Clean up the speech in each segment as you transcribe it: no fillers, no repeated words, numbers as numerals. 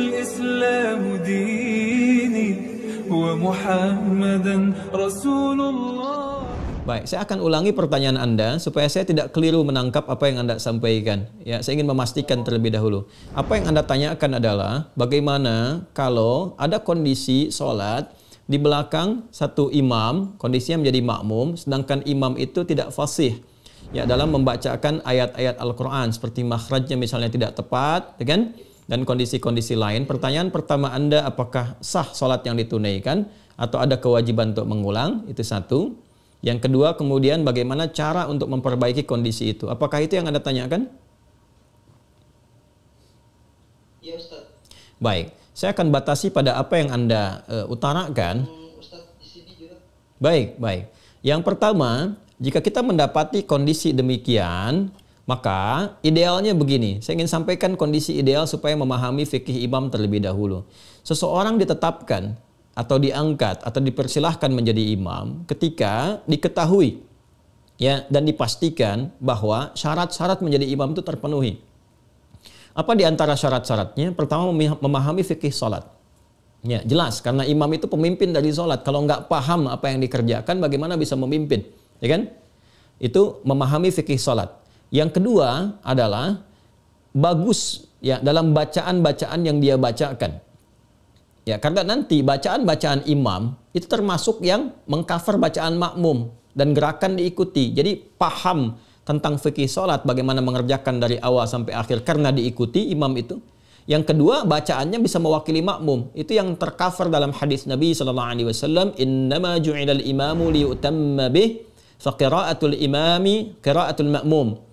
الإسلام ديني ومحمدا رسول الله. Baik, saya akan ulangi pertanyaan Anda supaya saya tidak keliru menangkap apa yang Anda sampaikan. Ya, saya ingin memastikan terlebih dahulu. Apa yang Anda tanyakan adalah bagaimana kalau ada kondisi sholat di belakang satu imam, kondisinya menjadi makmum, sedangkan imam itu tidak fasih ya dalam membacakan ayat-ayat Al-Quran seperti makhrajnya misalnya tidak tepat, ya kan? Dan kondisi-kondisi lain. Pertanyaan pertama Anda, apakah sah sholat yang ditunaikan atau ada kewajiban untuk mengulang? Itu satu. Yang kedua, kemudian bagaimana cara untuk memperbaiki kondisi itu? Apakah itu yang Anda tanyakan? Ya Ustaz. Baik, saya akan batasi pada apa yang Anda utarakan. Ustaz di sini juga. Baik, baik. Yang pertama, jika kita mendapati kondisi demikian, maka idealnya begini. Saya ingin sampaikan kondisi ideal supaya memahami fikih imam terlebih dahulu. Seseorang ditetapkan atau diangkat atau dipersilahkan menjadi imam ketika diketahui ya dan dipastikan bahwa syarat-syarat menjadi imam itu terpenuhi. Apa di antara syarat-syaratnya? Pertama, memahami fikih salat. Ya, jelas karena imam itu pemimpin dari salat. Kalau nggak paham apa yang dikerjakan, bagaimana bisa memimpin? Ya kan? Itu memahami fikih salat. Yang kedua adalah bagus ya dalam bacaan-bacaan yang dia bacakan. Ya, karena nanti bacaan-bacaan imam itu termasuk yang mengcover bacaan makmum dan gerakan diikuti. Jadi paham tentang fikih salat, bagaimana mengerjakan dari awal sampai akhir karena diikuti imam itu. Yang kedua, bacaannya bisa mewakili makmum. Itu yang tercover dalam hadis Nabi SAW, "Innama ju'ilal imamu liyutamma bih, fa qira'atul imami qira'atul ma'mum."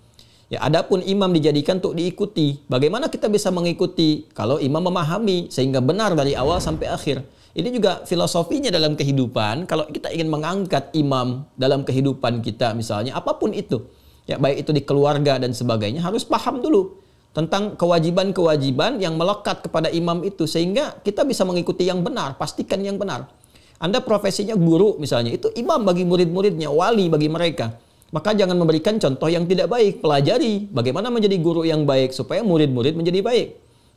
Ya, adapun imam dijadikan untuk diikuti. Bagaimana kita bisa mengikuti? Kalau imam memahami sehingga benar dari awal sampai akhir. Ini juga filosofinya dalam kehidupan. Kalau kita ingin mengangkat imam dalam kehidupan kita misalnya, apapun itu, ya baik itu di keluarga dan sebagainya, harus paham dulu tentang kewajiban-kewajiban yang melekat kepada imam itu sehingga kita bisa mengikuti yang benar, pastikan yang benar. Anda profesinya guru misalnya, itu imam bagi murid-muridnya, wali bagi mereka. Maka jangan memberikan contoh yang tidak baik. Pelajari bagaimana menjadi guru yang baik supaya murid-murid menjadi baik.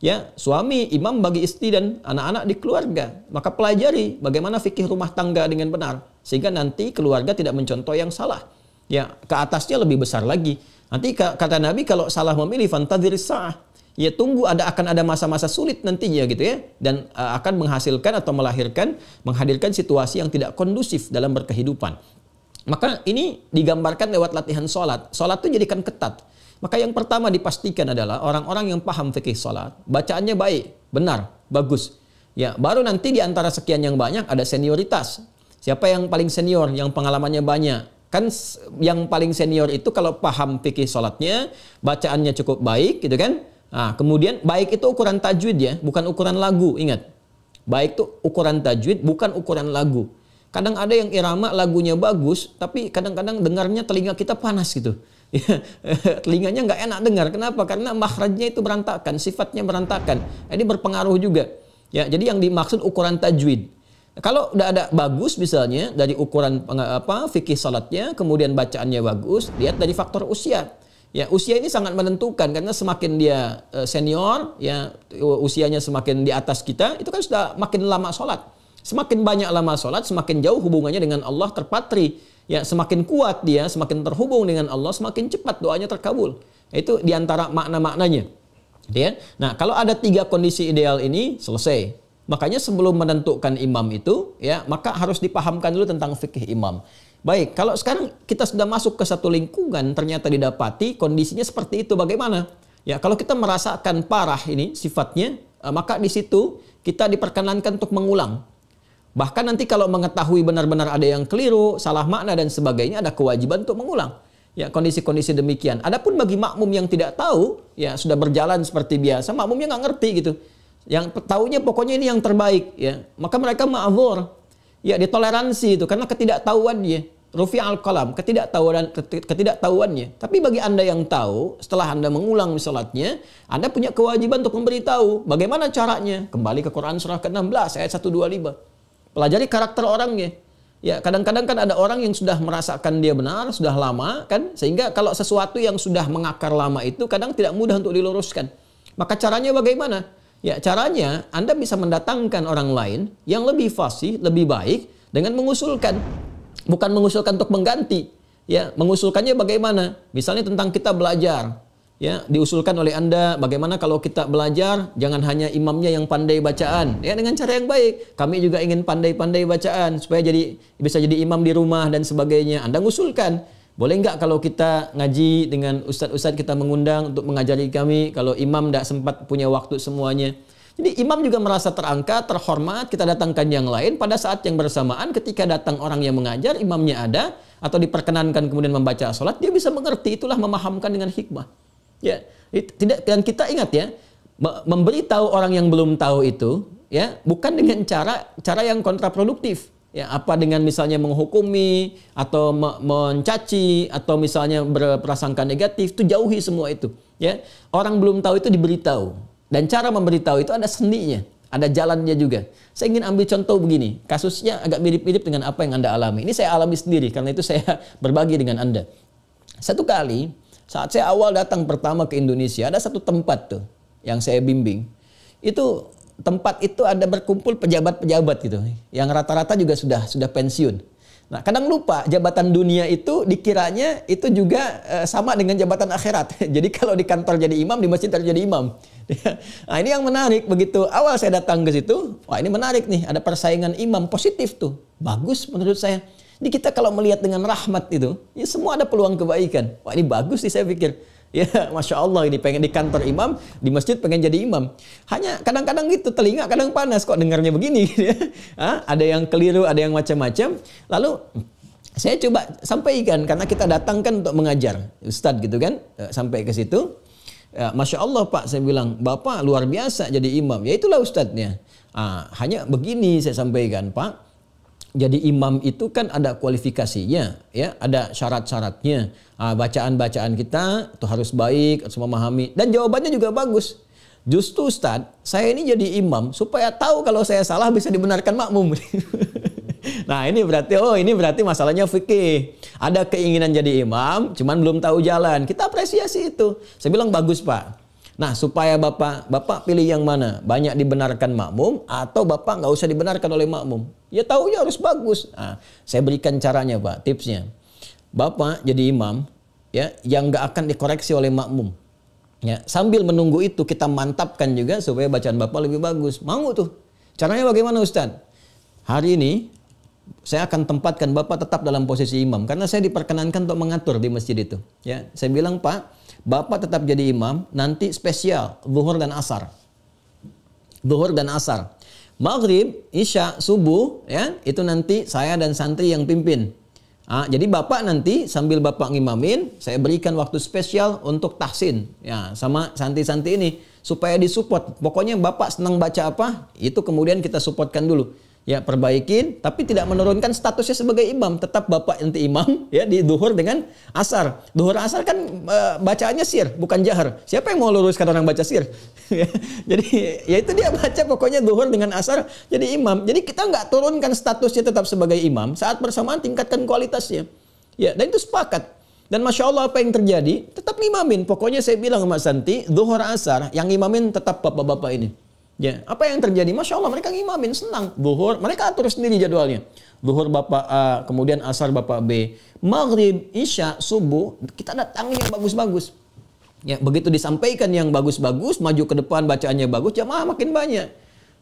Ya, suami imam bagi istri dan anak-anak di keluarga. Maka pelajari bagaimana fikih rumah tangga dengan benar sehingga nanti keluarga tidak mencontoh yang salah. Ya, ke atasnya lebih besar lagi. Nanti kata Nabi kalau salah memilih fantadhiris sa'ah. Ya, tunggu akan ada masa-masa sulit nantinya gitu ya dan akan menghasilkan atau menghadirkan situasi yang tidak kondusif dalam berkehidupan. Maka ini digambarkan lewat latihan sholat. Sholat itu jadikan ketat. Maka yang pertama dipastikan adalah orang-orang yang paham fikih sholat. Bacaannya baik, benar, bagus. Ya, baru nanti di antara sekian yang banyak ada senioritas. Siapa yang paling senior, yang pengalamannya banyak. Kan yang paling senior itu kalau paham fikih sholatnya, bacaannya cukup baik gitu kan. Nah, kemudian baik itu ukuran tajwid ya, bukan ukuran lagu, ingat. Baik itu ukuran tajwid, bukan ukuran lagu. Kadang ada yang irama lagunya bagus, tapi kadang-kadang dengarnya telinga kita panas gitu. Telinganya nggak enak dengar. Kenapa? Karena makhrajnya itu berantakan, sifatnya berantakan. Ini berpengaruh juga. Ya, jadi yang dimaksud ukuran tajwid. Kalau udah ada bagus misalnya dari ukuran fikih salatnya, kemudian bacaannya bagus, lihat dari faktor usia. Ya, usia ini sangat menentukan karena semakin dia senior, ya usianya semakin di atas kita, itu kan sudah makin lama sholat. Semakin banyak lama sholat, semakin jauh hubungannya dengan Allah terpatri. Ya, semakin kuat dia, semakin terhubung dengan Allah, semakin cepat doanya terkabul. Itu diantara makna-maknanya. Ya? Nah, kalau ada 3 kondisi ideal ini, selesai. Makanya sebelum menentukan imam itu, ya maka harus dipahamkan dulu tentang fikih imam. Baik, kalau sekarang kita sudah masuk ke satu lingkungan, ternyata didapati kondisinya seperti itu, bagaimana? Ya, kalau kita merasakan parah ini sifatnya, maka di situ kita diperkenankan untuk mengulang. Bahkan nanti kalau mengetahui benar-benar ada yang keliru, salah makna dan sebagainya, ada kewajiban untuk mengulang. Ya, kondisi-kondisi demikian. Adapun bagi makmum yang tidak tahu, ya sudah berjalan seperti biasa, makmumnya nggak ngerti gitu. Yang tahunya pokoknya ini yang terbaik, ya. Maka mereka ma'dzur. Ya, ditoleransi itu karena ketidaktahuannya. Rufi'al qalam, ketidaktahuannya. Tapi bagi Anda yang tahu, setelah Anda mengulang salatnya, Anda punya kewajiban untuk memberitahu bagaimana caranya. Kembali ke Quran surah ke-16 ayat 125. Pelajari karakter orangnya. Ya, kadang-kadang kan ada orang yang sudah merasakan dia benar, sudah lama kan, sehingga kalau sesuatu yang sudah mengakar lama itu kadang tidak mudah untuk diluruskan. Maka caranya bagaimana? Ya, caranya Anda bisa mendatangkan orang lain yang lebih fasih, lebih baik dengan mengusulkan. Bukan mengusulkan untuk mengganti. Ya, mengusulkannya bagaimana? Misalnya tentang kita belajar. Ya, diusulkan oleh Anda bagaimana kalau kita belajar jangan hanya imamnya yang pandai bacaan, ya dengan cara yang baik. Kami juga ingin pandai-pandai bacaan supaya bisa jadi imam di rumah dan sebagainya. Anda ngusulkan, boleh nggak kalau kita ngaji dengan ustadz-ustadz kita mengundang untuk mengajari kami kalau imam tidak sempat punya waktu semuanya. Jadi imam juga merasa terangkat, terhormat, kita datangkan yang lain pada saat yang bersamaan ketika datang orang yang mengajar, imamnya ada atau diperkenankan kemudian membaca sholat, dia bisa mengerti, itulah memahamkan dengan hikmah. Ya, tidak, dan kita ingat ya, memberitahu orang yang belum tahu itu ya bukan dengan cara yang kontraproduktif. Ya, apa dengan misalnya menghukumi atau mencaci atau misalnya berprasangka negatif, itu jauhi semua itu. Ya, orang belum tahu itu diberitahu, dan cara memberitahu itu ada seninya, ada jalannya juga. Saya ingin ambil contoh begini, kasusnya agak mirip-mirip dengan apa yang Anda alami. Ini saya alami sendiri, karena itu saya berbagi dengan Anda. Satu kali saat saya awal datang pertama ke Indonesia, ada satu tempat tuh yang saya bimbing. Itu tempat itu ada berkumpul pejabat-pejabat gitu, yang rata-rata juga sudah pensiun. Nah, kadang lupa jabatan dunia itu dikiranya itu juga sama dengan jabatan akhirat. Jadi kalau di kantor jadi imam, di masjid harus jadi imam. Nah, ini yang menarik, begitu awal saya datang ke situ, wah ini menarik nih, ada persaingan imam positif tuh, bagus menurut saya. Jadi kita kalau melihat dengan rahmat itu, ya semua ada peluang kebaikan. Wah ini bagus sih saya pikir. Ya Masya Allah, ini pengen di kantor imam, di masjid pengen jadi imam. Hanya kadang-kadang gitu, telinga kadang panas kok dengarnya begini. Ada yang keliru, ada yang macam-macam. Lalu saya coba sampaikan, karena kita datang kan untuk mengajar. Ustadz gitu kan, sampai ke situ. Masya Allah Pak, saya bilang, Bapak luar biasa jadi imam. Ya itulah ustadznya. Hanya begini saya sampaikan Pak. Jadi imam itu kan ada kualifikasinya, ya, ada syarat-syaratnya. Bacaan-bacaan kita itu harus baik, harus memahami. Dan jawabannya juga bagus. Justru Ustadz, saya ini jadi imam supaya tahu kalau saya salah bisa dibenarkan makmum. Nah ini berarti masalahnya fikih. Ada keinginan jadi imam, cuman belum tahu jalan. Kita apresiasi itu. Saya bilang bagus Pak. Nah supaya Bapak pilih yang mana? Banyak dibenarkan makmum atau Bapak nggak usah dibenarkan oleh makmum? Ya taunya harus bagus. Nah, saya berikan caranya Pak, tipsnya. Bapak jadi imam ya yang nggak akan dikoreksi oleh makmum. Ya, sambil menunggu itu kita mantapkan juga supaya bacaan Bapak lebih bagus. Mau tuh. Caranya bagaimana Ustadz? Hari ini saya akan tempatkan Bapak tetap dalam posisi imam karena saya diperkenankan untuk mengatur di masjid itu. Ya, saya bilang Pak, Bapak tetap jadi imam, nanti spesial zuhur dan asar. Zuhur dan asar. Maghrib, isya, subuh, ya itu nanti saya dan santri yang pimpin. Jadi Bapak nanti sambil Bapak ngimamin, saya berikan waktu spesial untuk tahsin, ya sama santri-santri ini supaya disupport. Pokoknya Bapak senang baca apa, itu kemudian kita supportkan dulu. Ya perbaikin, tapi tidak menurunkan statusnya sebagai imam. Tetap Bapak nanti imam ya di duhur dengan asar. Duhur asar kan bacaannya sir, bukan jahar. Siapa yang mau luruskan orang baca sir? Jadi ya itu dia baca pokoknya duhur dengan asar jadi imam. Jadi kita nggak turunkan statusnya tetap sebagai imam. Saat bersamaan tingkatkan kualitasnya. Ya dan itu sepakat. Dan Masya Allah apa yang terjadi? Tetap ngimamin. Pokoknya saya bilang sama Santi, duhur asar yang ngimamin tetap bapak-bapak ini. Ya, apa yang terjadi? Masya Allah mereka ngimamin senang. Zuhur mereka atur sendiri jadwalnya. Zuhur Bapak A, kemudian asar Bapak B. Maghrib, isya, subuh kita datangin yang bagus-bagus. Ya, begitu disampaikan yang bagus-bagus, maju ke depan bacaannya bagus, jamaah makin banyak.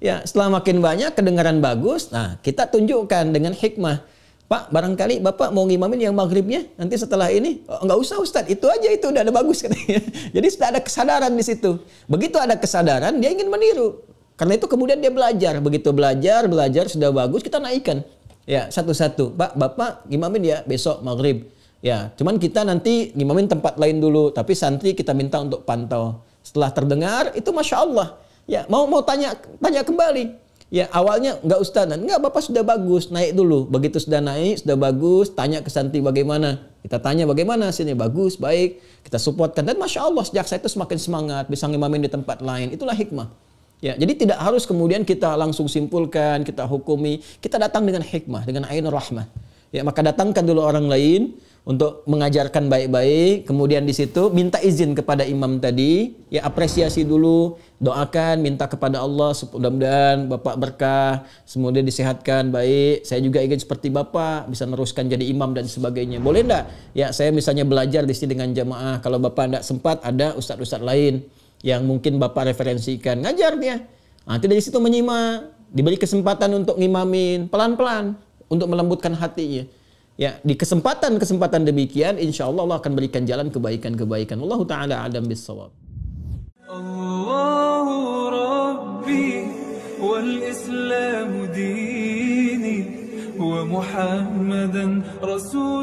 Ya, setelah makin banyak kedengaran bagus, nah kita tunjukkan dengan hikmah. Pak, barangkali Bapak mau ngimamin yang maghribnya nanti setelah ini. Oh, enggak usah Ustadz, itu aja itu udah ada bagus katanya. Jadi sudah ada kesadaran di situ. Begitu ada kesadaran, dia ingin meniru. Karena itu kemudian dia belajar. Begitu belajar sudah bagus, kita naikkan. Ya, satu-satu. Pak, Bapak ngimamin ya besok maghrib. Ya, cuman kita nanti ngimamin tempat lain dulu. Tapi santri kita minta untuk pantau. Setelah terdengar, itu Masya Allah. Ya, mau tanya kembali. Ya awalnya enggak Ustaz, enggak Bapak sudah bagus, naik dulu. Begitu sudah naik, sudah bagus, tanya ke santri bagaimana. Kita tanya bagaimana hasilnya, bagus, baik. Kita supportkan dan Masya Allah sejak saya itu semakin semangat, bisa ngimamin di tempat lain. Itulah hikmah. Ya, jadi tidak harus kemudian kita langsung simpulkan, kita hukumi. Kita datang dengan hikmah, dengan ainur rahmah. Ya, maka datangkan dulu orang lain untuk mengajarkan baik-baik, kemudian di situ minta izin kepada imam tadi, ya apresiasi dulu, doakan, minta kepada Allah mudah-mudahan Bapak berkah, semoga disehatkan baik, saya juga ingin seperti Bapak, bisa meneruskan jadi imam dan sebagainya. Boleh enggak? Ya saya misalnya belajar di sini dengan jamaah, kalau Bapak enggak sempat ada ustadz-ustadz lain yang mungkin Bapak referensikan, ngajar dia. Nanti dari situ menyimak, diberi kesempatan untuk ngimamin, pelan-pelan untuk melembutkan hatinya. Ya, di kesempatan-kesempatan demikian insya Allah Allah akan berikan jalan kebaikan-kebaikan. Wallahu taala a'lam bissawab. Allahu Rabbi wal Islam dini wa Muhammadan Rasul